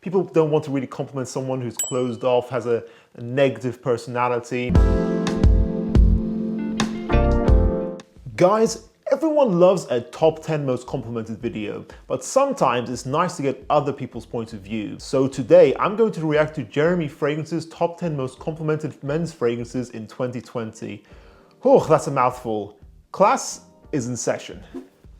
People don't want to really compliment someone who's closed off, has a negative personality. Guys, everyone loves a top 10 most complimented video, but sometimes it's nice to get other people's points of view. So today I'm going to react to Jeremy Fragrance's top 10 most complimented men's fragrances in 2020. Oh, that's a mouthful. Class is in session.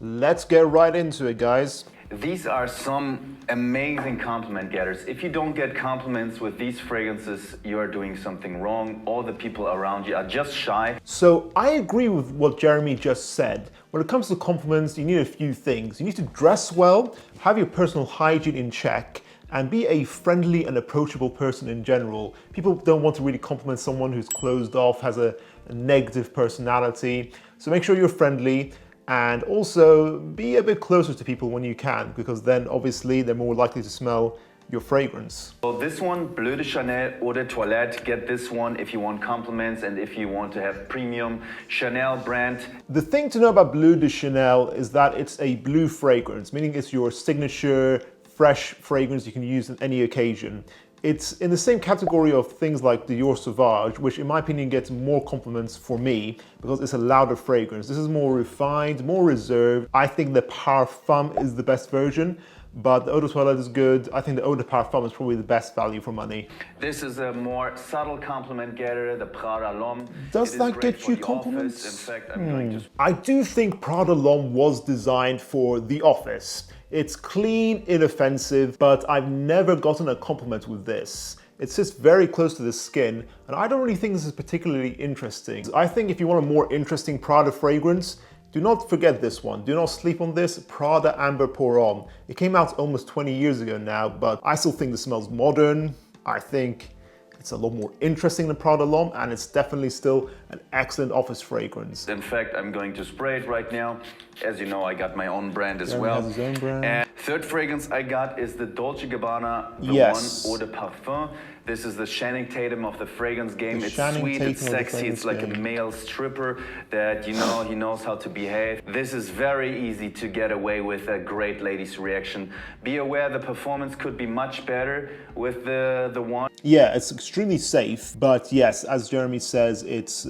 Let's get right into it, guys. These are some amazing compliment getters. If you don't get compliments with these fragrances, you are doing something wrong. All the people around you are just shy. So I agree with what Jeremy just said. When it comes to compliments, you need a few things. You need to dress well, have your personal hygiene in check, and be a friendly and approachable person in general. People don't want to really compliment someone who's closed off, has a negative personality. So make sure you're friendly. And also be a bit closer to people when you can, because then obviously they're more likely to smell your fragrance. So this one, Bleu de Chanel Eau de Toilette, get this one if you want compliments and if you want to have premium Chanel brand. The thing to know about Bleu de Chanel is that it's a blue fragrance, meaning it's your signature fresh fragrance you can use on any occasion. It's in the same category of things like Dior Sauvage, which in my opinion gets more compliments for me because it's a louder fragrance. This is more refined, more reserved. I think the Parfum is the best version, but the Eau de Toilette is good. I think the Eau de Parfum is probably the best value for money. This is a more subtle compliment getter, the Prada L'Homme. Does that get you compliments? In fact, I'm going to... I do think Prada L'Homme was designed for the office. It's clean, inoffensive, but I've never gotten a compliment with this. It sits very close to the skin, and I don't really think this is particularly interesting. I think if you want a more interesting Prada fragrance, do not forget this one. Do not sleep on this, Prada Amber Pour Homme. It came out almost 20 years ago now, but I still think this smells modern. I think it's a lot more interesting than Prada L'Homme, and it's definitely still an excellent office fragrance. In fact, I'm going to spray it right now. As you know, I got my own brand as well. Has his own brand. And third fragrance I got is the Dolce & Gabbana, the Yes. one Eau de Parfum. This is the Channing Tatum of the fragrance game. It's Channing sweet, Tatum it's of the sexy, fragrance it's like game. a male stripper that, you know, he knows how to behave. This is very easy to get away with a great lady's reaction. Be aware the performance could be much better with the one. Yeah, it's extremely safe, but yes, as Jeremy says, it's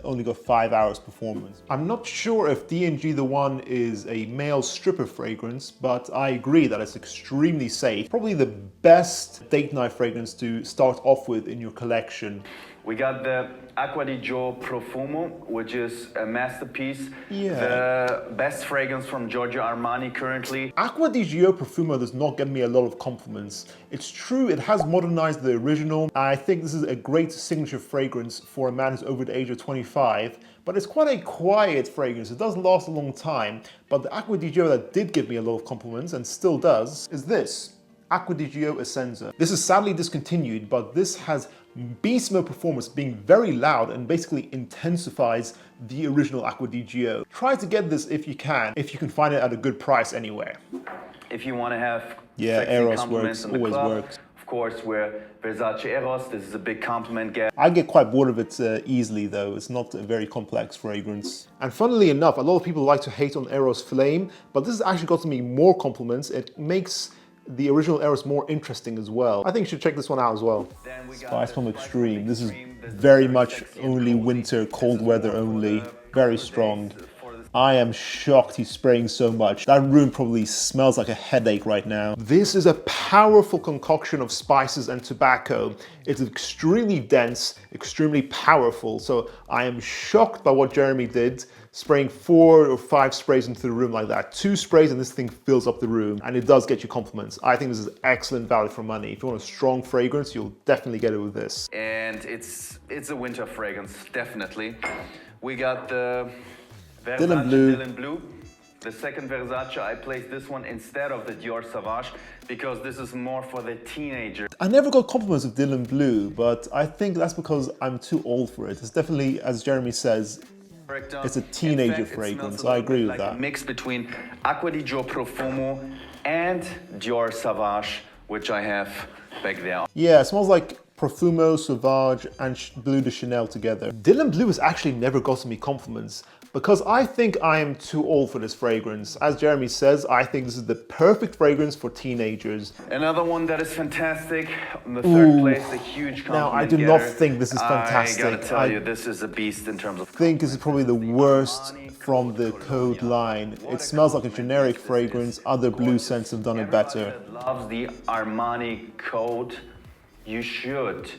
only got 5 hours performance. I'm not sure if D&G The One is a male stripper fragrance, but I agree that it's extremely safe. Probably the best date night fragrance to start off with in your collection. We got the Acqua di Gio Profumo, which is a masterpiece. Yeah. The best fragrance from Giorgio Armani currently. Acqua di Gio Profumo does not get me a lot of compliments. It's true, it has modernized the original. I think this is a great signature fragrance for a man who's over the age of 25, but it's quite a quiet fragrance. It does last a long time, but the Acqua di Gio that did give me a lot of compliments and still does is this. Acqua di Gio Essenza. This is sadly discontinued, but this has beast mode performance, being very loud and basically intensifies the original Acqua di Gio. Try to get this if you can find it at a good price anywhere. If you want to have Yeah, sexy Eros compliments works, in the always club, works. of course, we're Versace Eros. This is a big compliment get. I get quite bored of it easily though. It's not a very complex fragrance. And funnily enough, a lot of people like to hate on Eros Flame, but this has actually gotten me more compliments. It makes the original Eros more interesting as well. I think you should check this one out as well. Then we got Spice the from Spice Extreme. This is Extreme. very much sexy and only cozy. winter, cold This is weather more for only. the Very couple strong. days for the- I am shocked he's spraying so much. That room probably smells like a headache right now. This is a powerful concoction of spices and tobacco. It's extremely dense, extremely powerful. So I am shocked by what Jeremy did, spraying 4 or 5 sprays into the room like that. 2 sprays and this thing fills up the room, and it does get you compliments. I think this is excellent value for money. If you want a strong fragrance, you'll definitely get it with this. And it's a winter fragrance, definitely. We got the Versace Dylan Blue. Dylan Blue. The second Versace, I placed this one instead of the Dior Sauvage because this is more for the teenager. I never got compliments of Dylan Blue, but I think that's because I'm too old for it. It's definitely, as Jeremy says, it's a teenager In fact, it fragrance. smells a I little agree bit with like that. A mix between Acqua di Gio Profumo and Dior Sauvage, which I have back there. Yeah, it smells like Profumo, Sauvage, and Bleu de Chanel together. Dylan Blue has actually never gotten me compliments. Because I think I am too old for this fragrance. As Jeremy says, I think this is the perfect fragrance for teenagers. Another one that is fantastic. In the third place, a huge compliment. Now, I do not think this is fantastic. I gotta tell you, this is a beast in terms of. I think this is probably the worst from the Code line. It smells like a generic fragrance. Other blue scents have done it better. Everyone that loves the Armani Code, you should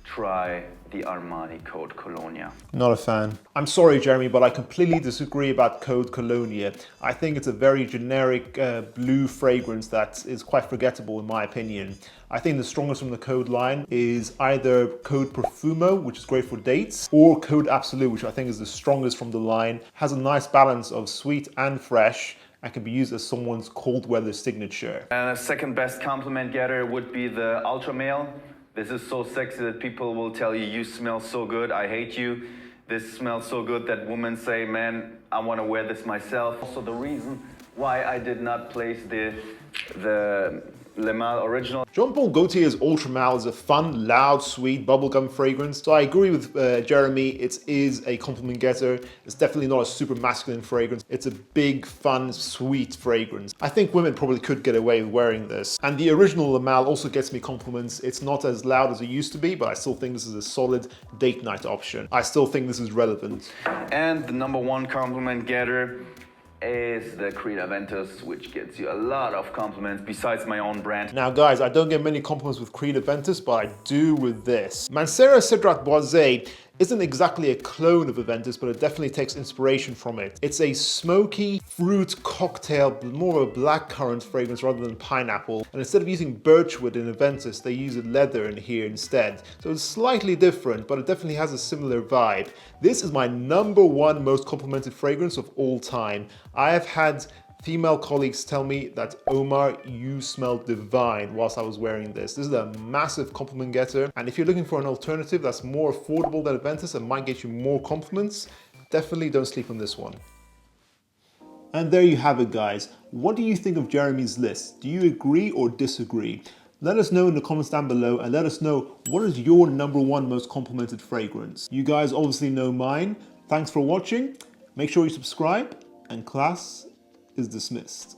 try the Armani Code Colonia. Not a fan. I'm sorry, Jeremy, but I completely disagree about Code Colonia. I think it's a very generic blue fragrance that is quite forgettable in my opinion. I think the strongest from the Code line is either Code Profumo, which is great for dates, or Code Absolute, which I think is the strongest from the line. Has a nice balance of sweet and fresh and can be used as someone's cold weather signature. And a second best compliment getter would be the Ultra Male. This is so sexy that people will tell you, you smell so good, I hate you. This smells so good that women say, man, I want to wear this myself. Also the reason why I did not place the Le Male Original. Jean Paul Gaultier's Ultra Male is a fun, loud, sweet bubblegum fragrance. So I agree with Jeremy, it is a compliment getter. It's definitely not a super masculine fragrance. It's a big, fun, sweet fragrance. I think women probably could get away with wearing this. And the original Le Male also gets me compliments. It's not as loud as it used to be, but I still think this is a solid date night option. I still think this is relevant. And the number one compliment getter is the Creed Aventus, which gets you a lot of compliments besides my own brand. Now guys, I don't get many compliments with Creed Aventus, but I do with this. Mancera Cedrat Boisé isn't exactly a clone of Aventus, but it definitely takes inspiration from it. It's a smoky fruit cocktail, more of a blackcurrant fragrance rather than pineapple. And instead of using birchwood in Aventus, they use leather in here instead. So it's slightly different, but it definitely has a similar vibe. This is my number one most complimented fragrance of all time. I have had female colleagues tell me that, Omar, you smell divine whilst I was wearing this. This is a massive compliment getter. And if you're looking for an alternative that's more affordable than Aventus and might get you more compliments, definitely don't sleep on this one. And there you have it, guys. What do you think of Jeremy's list? Do you agree or disagree? Let us know in the comments down below and let us know what is your number one most complimented fragrance. You guys obviously know mine. Thanks for watching. Make sure you subscribe and class is dismissed.